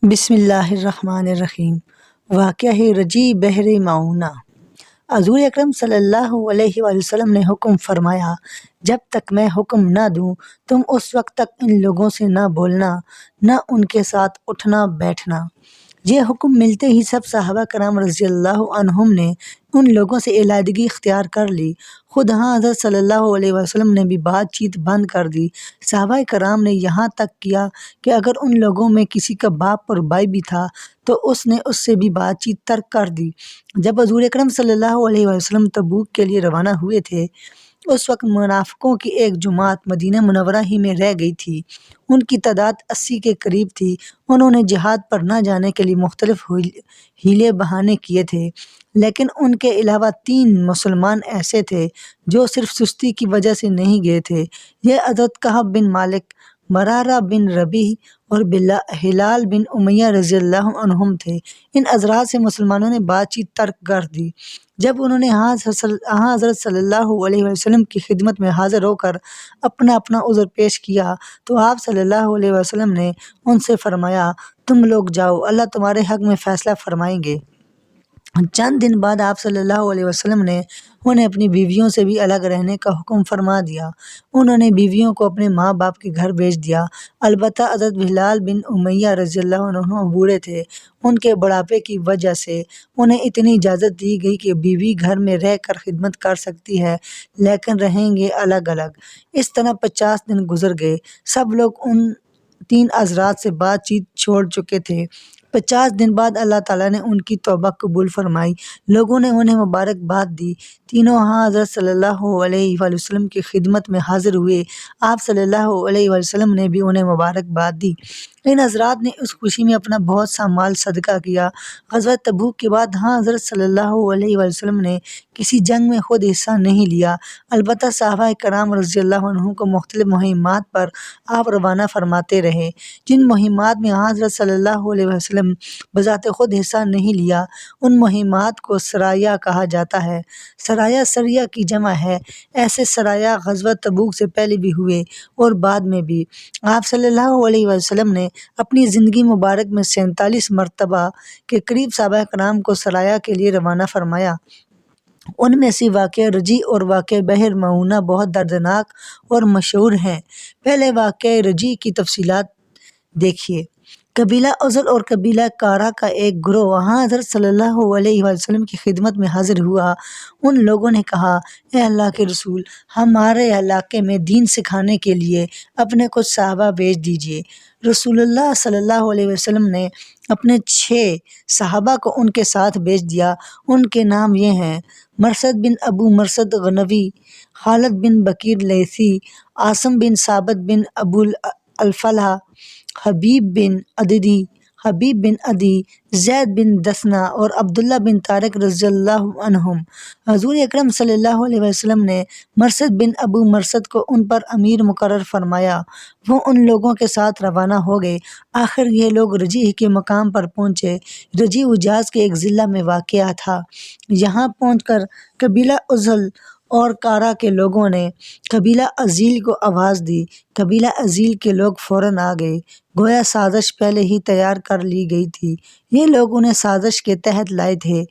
بسم اللہ الرحمن الرحیم۔ واقعہ رجی بحر معونہ۔ حضور اکرم صلی اللہ علیہ وآلہ وسلم نے حکم فرمایا، جب تک میں حکم نہ دوں تم اس وقت تک ان لوگوں سے نہ بولنا، نہ ان کے ساتھ اٹھنا بیٹھنا۔ یہ حکم ملتے ہی سب صحابہ کرام رضی اللہ عنہم نے ان لوگوں سے علیحدگی اختیار کر لی۔ خود حضرت صلی اللہ علیہ وسلم نے بھی بات چیت بند کر دی۔ صحابہ کرام نے یہاں تک کیا کہ اگر ان لوگوں میں کسی کا باپ اور بھائی بھی تھا تو اس نے اس سے بھی بات چیت ترک کر دی۔ جب حضور اکرم صلی اللہ علیہ وسلم تبوک کے لیے روانہ ہوئے تھے، اس وقت منافقوں کی ایک جماعت مدینہ منورہ ہی میں رہ گئی تھی۔ ان کی تعداد 80 کے قریب تھی۔ انہوں نے جہاد پر نہ جانے کے لیے مختلف ہیلے بہانے کیے تھے، لیکن ان کے علاوہ 3 مسلمان ایسے تھے جو صرف سستی کی وجہ سے نہیں گئے تھے۔ یہ حضرت کعب بن مالک، مرارہ بن ربیع اور ہلال بن امیہ رضی اللہ عنہم تھے۔ ان حضرات سے مسلمانوں نے بات چیت ترک کر دی۔ جب انہوں نے حضرت صلی اللہ علیہ وسلم کی خدمت میں حاضر ہو کر اپنا عذر پیش کیا تو آپ صلی اللہ علیہ وسلم نے ان سے فرمایا، تم لوگ جاؤ، اللہ تمہارے حق میں فیصلہ فرمائیں گے۔ چند دن بعد آپ صلی اللہ علیہ وسلم نے انہیں اپنی بیویوں سے بھی الگ رہنے کا حکم فرما دیا۔ انہوں نے بیویوں کو اپنے ماں باپ کے گھر بھیج دیا۔ البتہ حضرت ہلال بن امیہ رضی اللہ عنہ بوڑھے تھے۔ ان کے بڑھاپے کی وجہ سے انہیں اتنی اجازت دی گئی کہ بیوی گھر میں رہ کر خدمت کر سکتی ہے، لیکن رہیں گے الگ الگ۔ اس طرح 50 دن گزر گئے۔ سب لوگ ان 3 حضرات سے بات چیت چھوڑ چکے تھے۔ 50 دن بعد اللہ تعالیٰ نے ان کی توبہ قبول فرمائی۔ لوگوں نے انہیں مبارکباد دی۔ تینوں حضرت صلی اللہ علیہ وآلہ وسلم کی خدمت میں حاضر ہوئے۔ آپ صلی اللہ علیہ وآلہ وسلم نے بھی انہیں مبارکباد دی۔ ان حضرات نے اس خوشی میں اپنا بہت سا مال صدقہ کیا۔ غزوہ تبوک کے بعد حضرت صلی اللہ علیہ وآلہ وسلم نے کسی جنگ میں خود حصہ نہیں لیا، البتہ صحابہ کرام رضی اللہ عنہم کو مختلف مہمات پر آپ روانہ فرماتے رہے۔ جن مہمات میں حضرت صلی اللہ علیہ وسلم بذات خود حصہ نہیں لیا، ان مہمات کو سرایہ کہا جاتا ہے۔ سرایہ سریہ کی جمع ہے۔ ایسے سرایہ غزوہ تبوک سے پہلے بھی ہوئے اور بعد میں بھی۔ آپ صلی اللہ علیہ وسلم نے اپنی زندگی مبارک میں 47 مرتبہ کے قریب صحابہ کرام کو سرایہ کے لیے روانہ فرمایا۔ ان میں سے واقعہ رجی اور واقعہ بحر معونہ بہت دردناک اور مشہور ہیں۔ پہلے واقعہ رجی کی تفصیلات دیکھیے۔ قبیلہ عزل اور قبیلہ کارا کا ایک گروہ حضرت صلی اللہ علیہ وسلم کی خدمت میں حاضر ہوا۔ ان لوگوں نے کہا، اے اللہ کے رسول، ہمارے علاقے میں دین سکھانے کے لیے اپنے کچھ صحابہ بھیج دیجیے۔ رسول اللہ صلی اللہ علیہ وسلم نے اپنے 6 صحابہ کو ان کے ساتھ بھیج دیا۔ ان کے نام یہ ہیں: مرثد بن ابو مرثد غنوی، خالد بن بکیر لیثی، عاصم بن ثابت بن ابو الفلاح، حبیب بن عدی، زید بن دثنہ اور عبداللہ بن طارق رضی اللہ عنہم۔ حضور اکرم صلی اللہ علیہ وسلم نے مرثد بن ابو مرثد کو ان پر امیر مقرر فرمایا۔ وہ ان لوگوں کے ساتھ روانہ ہو گئے۔ آخر یہ لوگ رجیع کے مقام پر پہنچے۔ رجیع حجاز کے ایک ضلع میں واقع تھا۔ یہاں پہنچ کر قبیلہ عزل اور کارا کے لوگوں نے قبیلہ عزیل کو آواز دی۔ قبیلہ عزیل کے لوگ فوراً آ گئے، گویا سازش پہلے ہی تیار کر لی گئی تھی۔ یہ لوگ انہیں سازش کے تحت لائے تھے۔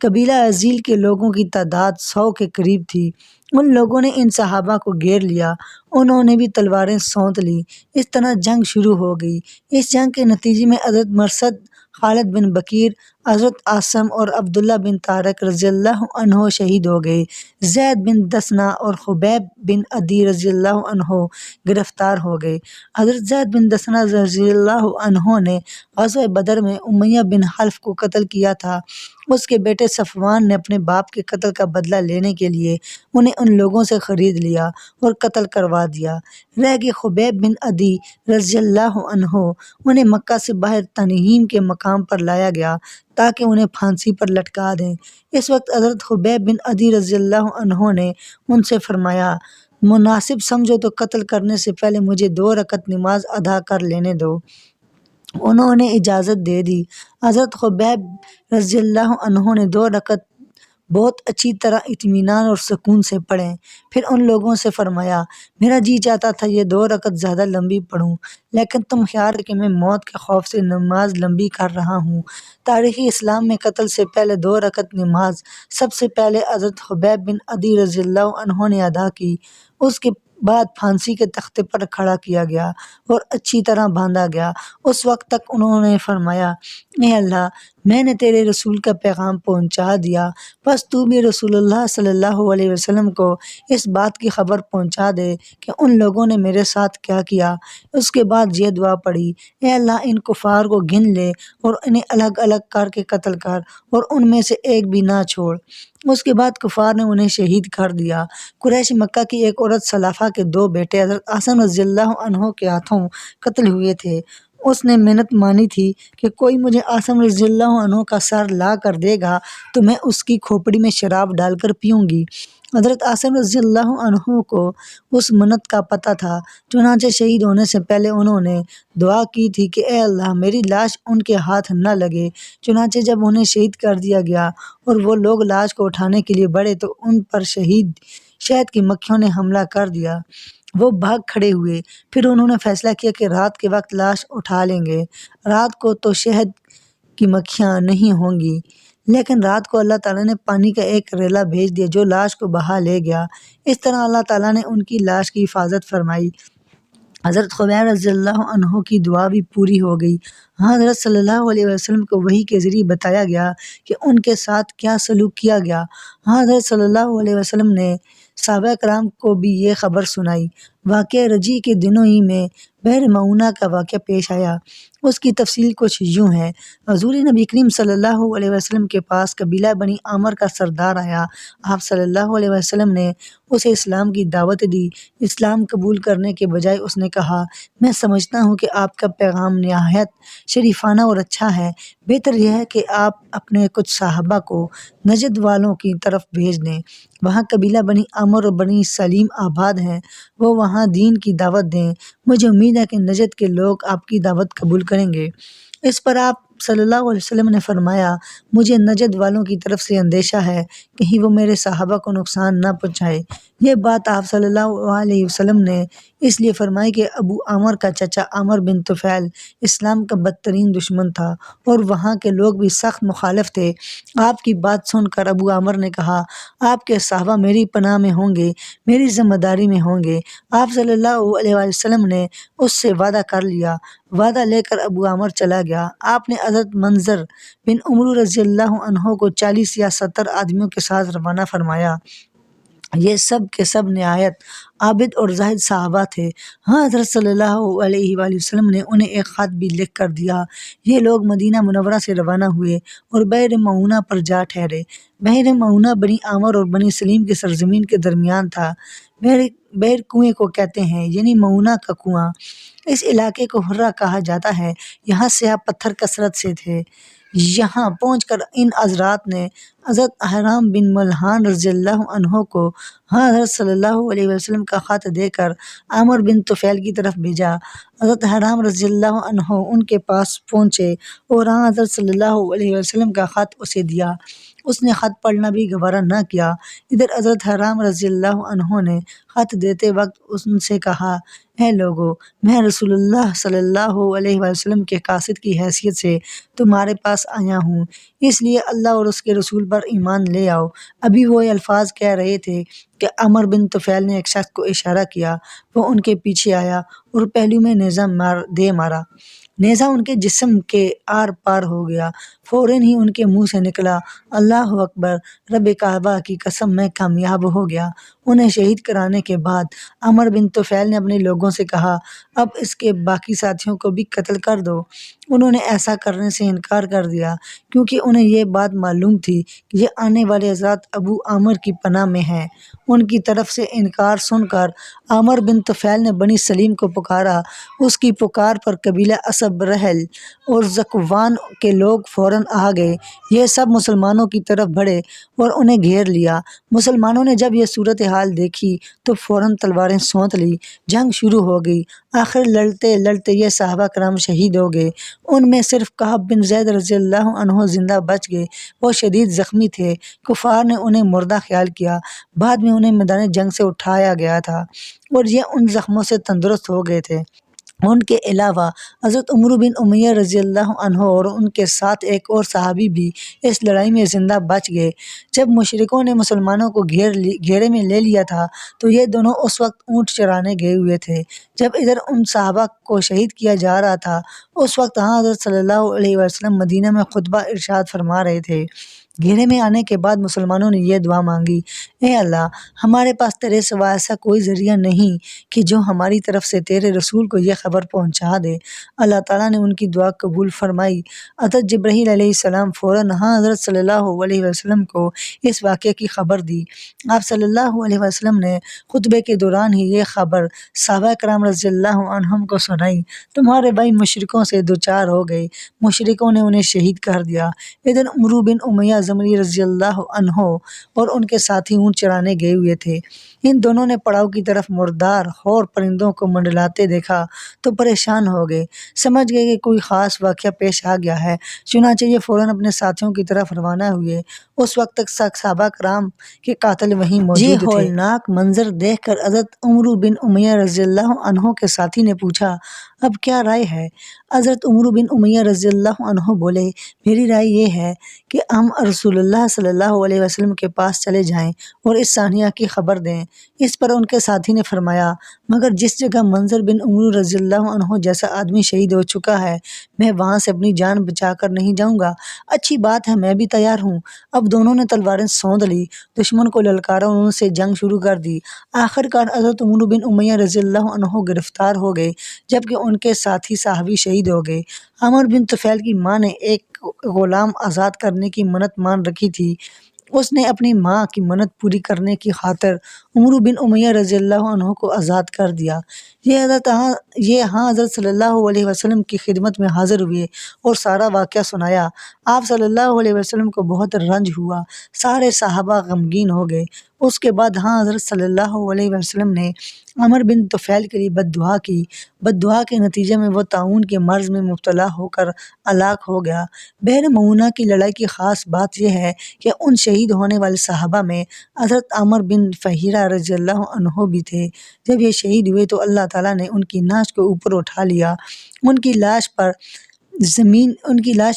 قبیلہ عزیل کے لوگوں کی تعداد 100 کے قریب تھی۔ ان لوگوں نے ان صحابہ کو گھیر لیا۔ انہوں نے بھی تلواریں سونت لیں۔ اس طرح جنگ شروع ہو گئی۔ اس جنگ کے نتیجے میں حضرت مرثد، خالد بن بکیر، حضرت عاصم اور عبداللہ بن طارق رضی اللہ عنہ شہید ہو گئے۔ زید بن دثنہ اور حبیب بن عدی رضی اللہ عنہ گرفتار ہو گئے۔ حضرت زید بن دثنہ رضی اللہ عنہ نے غزوہ بدر میں امیہ بن خلف کو قتل کیا تھا۔ اس کے بیٹے صفوان نے اپنے باپ کے قتل کا بدلہ لینے کے لیے انہیں ان لوگوں سے خرید لیا اور قتل کروا دیا۔ رہ گئے حبیب بن عدی رضی اللہ عنہ۔ انہیں مکہ سے باہر تنعیم کے مقام پر لایا گیا تاکہ انہیں پھانسی پر لٹکا دیں۔ اس وقت حضرت حبیب بن عدی رضی اللہ عنہ نے ان سے فرمایا، مناسب سمجھو تو قتل کرنے سے پہلے مجھے 2 رکعت نماز ادا کر لینے دو۔ انہوں نے اجازت دے دی۔ حضرت حبیب رضی اللہ عنہ نے 2 رکعت بہت اچھی طرح اطمینان اور سکون سے پڑھیں۔ پھر ان لوگوں سے فرمایا میرا جی چاہتا تھا یہ 2 رکعت زیادہ لمبی پڑھوں، لیکن تم خیال کہ میں موت کے خوف سے نماز لمبی کر رہا ہوں۔ تاریخ اسلام میں قتل سے پہلے 2 رکعت نماز سب سے پہلے حضرت خبیب بن عدی رضی اللہ عنہ نے ادا کی۔ اس کے بعد پھانسی کے تختے پر کھڑا کیا گیا اور اچھی طرح باندھا گیا۔ اس وقت تک انہوں نے فرمایا اے اللہ، میں نے تیرے رسول کا پیغام پہنچا دیا، بس تو بھی رسول اللہ صلی اللہ علیہ وسلم کو اس بات کی خبر پہنچا دے کہ ان لوگوں نے میرے ساتھ کیا کیا۔ اس کے بعد یہ دعا پڑھی، اے اللہ ان کفار کو گن لے اور انہیں الگ الگ کر کے قتل کر اور ان میں سے ایک بھی نہ چھوڑ۔ اس کے بعد کفار نے انہیں شہید کر دیا۔ قریش مکہ کی ایک عورت سلافہ کے 2 بیٹے حضرت عاصم رضی اللہ عنہ کے ہاتھوں قتل ہوئے تھے۔ اس نے منت مانی تھی کہ کوئی مجھے عاصم رضی اللہ عنہ کا سر لا کر دے گا تو میں اس کی کھوپڑی میں شراب ڈال کر پیوں گی۔ حضرت عاصم رضی اللہ عنہ کو اس منت کا پتہ تھا، چنانچہ شہید ہونے سے پہلے انہوں نے دعا کی تھی کہ اے اللہ میری لاش ان کے ہاتھ نہ لگے۔ چنانچہ جب انہیں شہید کر دیا گیا اور وہ لوگ لاش کو اٹھانے کے لیے بڑھے تو ان پر شہد کی مکھیوں نے حملہ کر دیا۔ وہ بھاگ کھڑے ہوئے، پھر انہوں نے فیصلہ کیا کہ رات کے وقت لاش اٹھا لیں گے، رات کو تو شہد کی مکھیاں نہیں ہوں گی۔ لیکن رات کو اللہ تعالیٰ نے پانی کا ایک ریلا بھیج دیا جو لاش کو بہا لے گیا۔ اس طرح اللہ تعالیٰ نے ان کی لاش کی حفاظت فرمائی۔ حضرت خبیب رضی اللہ عنہ کی دعا بھی پوری ہو گئی۔ حضرت صلی اللہ علیہ وسلم کو وحی کے ذریعے بتایا گیا کہ ان کے ساتھ کیا سلوک کیا گیا۔ حضرت صلی اللہ علیہ وسلم نے صحابہ کرام کو بھی یہ خبر سنائی۔ واقعہ رجیع کے دنوں ہی میں بحر معونہ کا واقعہ پیش آیا۔ اس کی تفصیل کچھ یوں ہے۔ حضور نبی کریم صلی اللہ علیہ وسلم کے پاس قبیلہ بنی عامر کا سردار آیا۔ آپ صلی اللہ علیہ وسلم نے اسے اسلام کی دعوت دی۔ اسلام قبول کرنے کے بجائے اس نے کہا میں سمجھتا ہوں کہ آپ کا پیغام نہایت شریفانہ اور اچھا ہے، بہتر یہ ہے کہ آپ اپنے کچھ صحابہ کو نجد والوں کی طرف بھیج دیں۔ وہاں قبیلہ بنی عامر اور بنی سلیم آباد ہیں، وہ وہاں دین کی دعوت دیں۔ مجھے امید ہے کہ نجد کے لوگ آپ کی دعوت قبول کریں گے۔ اس پر آپ صلی اللہ علیہ وسلم نے فرمایا مجھے نجد والوں کی طرف سے اندیشہ ہے کہیں وہ میرے صحابہ کو نقصان نہ پہنچائے۔ یہ بات آپ صلی اللہ علیہ وسلم نے اس لیے فرمائی کہ ابو عامر کا چچا عامر بن طفیل اسلام کا بدترین دشمن تھا اور وہاں کے لوگ بھی سخت مخالف تھے۔ آپ کی بات سن کر ابو عامر نے کہا آپ کے صحابہ میری پناہ میں ہوں گے، میری ذمہ داری میں ہوں گے۔ آپ صلی اللہ علیہ وسلم نے اس سے وعدہ کر لیا۔ وعدہ لے کر ابو عامر چلا گیا۔ آپ نے حضرت منظر بن عمرو رضی اللہ عنہ کو 40 یا 70 آدمیوں کے ساتھ روانہ فرمایا۔ یہ سب کے سب نہایت عابد اور زاہد صحابہ تھے۔ حضرت صلی اللہ علیہ وآلہ وسلم نے انہیں ایک خط بھی لکھ کر دیا۔ یہ لوگ مدینہ منورہ سے روانہ ہوئے اور بحر معونہ پر جا ٹھہرے۔ بحر معونہ بنی عامر اور بنی سلیم کی سرزمین کے درمیان تھا۔ بحر کنویں کو کہتے ہیں، یعنی معونہ کا کنواں۔ اس علاقے کو حرہ کہا جاتا ہے۔ یہاں سیاہ پتھر کثرت سے تھے۔ یہاں پہنچ کر ان حضرات نے حضرت حرام بن ملحان رضی اللہ عنہ کو حضرت صلی اللہ علیہ وسلم کا خط دے کر عامر بن طفیل کی طرف بھیجا۔ حضرت حرام رضی اللہ عنہ ان کے پاس پہنچے اور حضرت صلی اللہ علیہ وسلم کا خط اسے دیا۔ اس نے خط پڑھنا بھی گوارا نہ کیا۔ ادھر حضرت حرام رضی اللہ عنہ نے خط دیتے وقت ان سے کہا اے لوگو، میں رسول اللہ صلی اللہ علیہ وسلم کے قاصد کی حیثیت سے تمہارے پاس آیا ہوں، اس لیے اللہ اور اس کے رسول پر ایمان لے آؤ۔ ابھی وہ الفاظ کہہ رہے تھے کہ عامر بن طفیل نے ایک شخص کو اشارہ کیا۔ وہ ان کے پیچھے آیا اور پہلو میں نیزہ مارا۔ نیزہ ان کے جسم کے آر پار ہو گیا۔ فوراً ہی ان کے منہ سے نکلا اللہ اکبر، رب کعبہ کی قسم میں کامیاب ہو گیا۔ انہیں شہید کرانے کے بعد عامر بن طفیل نے اپنے لوگوں سے کہا اب اس کے باقی ساتھیوں کو بھی قتل کر دو۔ انہوں نے ایسا کرنے سے انکار کر دیا کیونکہ انہیں یہ بات معلوم تھی کہ یہ آنے والے حضرات ابو عامر کی پناہ میں ہیں۔ ان کی طرف سے انکار سن کر عامر بن طفیل نے بنی سلیم کو پکارا۔ اس کی پکار پر قبیلہ اسب رحل اور ذکوان کے لوگ فوراً آ گئے۔ یہ سب مسلمانوں کی طرف بڑھے اور انہیں گھیر لیا۔ مسلمانوں نے جب یہ صورتحال حال دیکھی تو فوراً تلواریں سونت لی، جنگ شروع ہو گئی۔ آخر لڑتے لڑتے یہ صحابہ کرام شہید ہو گئے۔ ان میں صرف کعب بن زید رضی اللہ عنہ زندہ بچ گئے، وہ شدید زخمی تھے، کفار نے انہیں مردہ خیال کیا، بعد میں انہیں میدان جنگ سے اٹھایا گیا تھا اور یہ ان زخموں سے تندرست ہو گئے تھے۔ ان کے علاوہ حضرت عمرو بن امیہ رضی اللہ عنہ اور ان کے ساتھ ایک اور صحابی بھی اس لڑائی میں زندہ بچ گئے۔ جب مشرکوں نے مسلمانوں کو گھیرے میں لے لیا تھا تو یہ دونوں اس وقت اونٹ چرانے گئے ہوئے تھے۔ جب ادھر ان صحابہ کو شہید کیا جا رہا تھا اس وقت حضرت صلی اللہ علیہ وسلم مدینہ میں خطبہ ارشاد فرما رہے تھے۔ گھیرے میں آنے کے بعد مسلمانوں نے یہ دعا مانگی، اے اللہ، ہمارے پاس تیرے سوا ایسا کوئی ذریعہ نہیں کہ جو ہماری طرف سے تیرے رسول کو یہ خبر پہنچا دے۔ اللہ تعالیٰ نے ان کی دعا قبول فرمائی۔ حضرت جبرائیل علیہ السلام فوراً حضرت صلی اللہ علیہ وسلم کو اس واقعے کی خبر دی۔ آپ صلی اللہ علیہ وسلم نے خطبے کے دوران ہی یہ خبر صحابہ کرام رضی اللہ عنہم کو سنائی۔ تمہارے بھائی مشرکوں سے دوچار ہو گئے، مشرکوں نے انہیں شہید کر دیا۔ ادھر عمرو بن امیہ زمری رضی اللہ عنہ اور ان کے ساتھی اونٹ چرانے گئے ہوئے تھے۔ ان دونوں نے پڑاؤ کی طرف مردار اور پرندوں کو منڈلاتے دیکھا تو پریشان ہو گئے، سمجھ گئے کہ کوئی خاص واقعہ پیش آ گیا ہے، چنانچہ یہ فوراً اپنے ساتھیوں کی طرف روانہ ہوئے۔ اس وقت تک صحابہ کرام کے قاتل وہیں موجود تھے۔ یہ ہولناک منظر دیکھ کر حضرت عمرو بن امیہ رضی اللہ عنہ کے ساتھی نے پوچھا، اب کیا رائے ہے؟ حضرت عمرو بن امیہ رضی اللہ عنہ بولے، میری رائے یہ ہے کہ ہم رسول اللہ صلی اللہ علیہ وسلم کے پاس چلے جائیں اور اس سانحہ کی خبر دیں۔ اس پر ان کے ساتھی نے فرمایا، مگر جس جگہ منظر بن عمرو رضی اللہ عنہ جیسا آدمی شہید ہو چکا ہے میں وہاں سے اپنی جان بچا کر نہیں جاؤں گا۔ اچھی بات ہے، میں بھی تیار ہوں۔ اب دونوں نے تلواریں سونت لی، دشمن کو للکارا اور ان سے جنگ شروع کر دی۔ آخرکار حضرت عمرو بن امیہ رضی اللہ عنہ گرفتار ہو گئے، جبکہ ان کے ساتھی صحابی شہید ہو گئے۔ عامر بن طفیل کی ماں نے ایک غلام آزاد کرنے کی منت مان رکھی تھی۔ اس نے اپنی ماں کی منت پوری کرنے کی خاطر عمرو بن امیہ رضی اللہ عنہ کو آزاد کر دیا۔ یہ حضرت صلی اللہ علیہ وسلم کی خدمت میں حاضر ہوئے اور سارا واقعہ سنایا۔ آپ صلی اللہ علیہ وسلم کو بہت رنج ہوا، سارے صحابہ غمگین ہو گئے۔ اس کے بعد حضرت صلی اللہ علیہ وسلم نے عامر بن طفیل کے لیے بد دعا کی۔ بد دعا کے نتیجے میں وہ طاعون کے مرض میں مبتلا ہو کر ہلاک ہو گیا۔ بحر معونہ کی لڑائی کی خاص بات یہ ہے کہ ان شہید ہونے والے صحابہ میں حضرت عامر بن فہیرہ رضی اللہ عنہ بھی تھے۔ جب یہ شہید ہوئے تو اللہ تعالیٰ نے ان کی ناش کو اوپر اٹھا لیا، ان کی لاش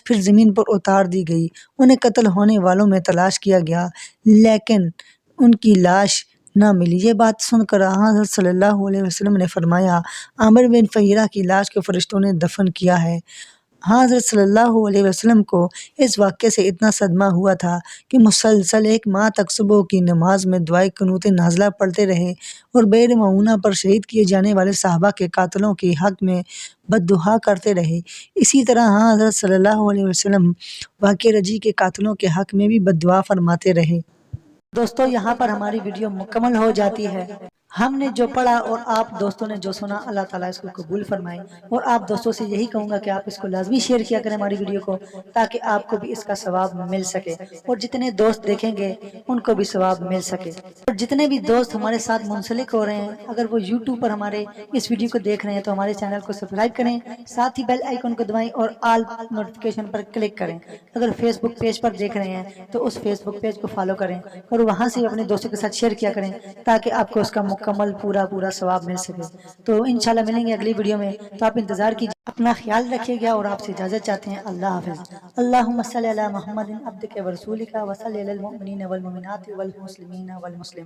پھر زمین پر اتار دی گئی۔ انہیں قتل ہونے والوں میں تلاش کیا گیا لیکن ان کی لاش نہ ملی۔ یہ بات سن کر حضرت صلی اللہ علیہ وسلم نے فرمایا، عامر بن فہیرہ کی لاش کو فرشتوں نے دفن کیا ہے۔ حضرت صلی اللہ علیہ وسلم کو اس واقعے سے اتنا صدمہ ہوا تھا کہ مسلسل 1 ماہ تک صبح کی نماز میں دعائے قنوت نازلہ پڑھتے رہے اور بحر معونہ پر شہید کیے جانے والے صحابہ کے قاتلوں کے حق میں بد دعا کرتے رہے۔ اسی طرح حضرت صلی اللہ علیہ وسلم واقعہ رجی کے قاتلوں کے حق میں بھی بد دعا فرماتے رہے۔ دوستو، یہاں پر ہماری ویڈیو مکمل ہو جاتی ہے۔ ہم نے جو پڑھا اور آپ دوستوں نے جو سنا، اللہ تعالیٰ اس کو قبول فرمائے۔ اور آپ دوستوں سے یہی کہوں گا کہ آپ اس کو لازمی شیئر کیا کریں ہماری ویڈیو کو، تاکہ آپ کو بھی اس کا ثواب مل سکے اور جتنے دوست دیکھیں گے ان کو بھی ثواب مل سکے۔ اور جتنے بھی دوست ہمارے ساتھ منسلک ہو رہے ہیں، اگر وہ یوٹیوب پر ہمارے اس ویڈیو کو دیکھ رہے ہیں تو ہمارے چینل کو سبسکرائب کریں، ساتھ ہی بیل آئیکن کو دبائیں اور آل نوٹیفیکیشن پر کلک کریں۔ اگر فیس بک پیج پر دیکھ رہے ہیں تو اس فیس بک پیج کو فالو کریں اور وہاں سے اپنے دوستوں کے ساتھ شیئر کیا کریں، تاکہ آپ کو اس کا مکمل پورا ثواب مل سکے۔ تو انشاءاللہ ملیں گے اگلی ویڈیو میں، تو آپ انتظار کیجیے۔ اپنا خیال رکھیے گا اور آپ سے اجازت چاہتے ہیں۔ اللہ حافظ۔ اللہم صلی علی محمد عبدک ورسولک وصلی علی المؤمنین والمؤمنات والمسلمین والمسلمات۔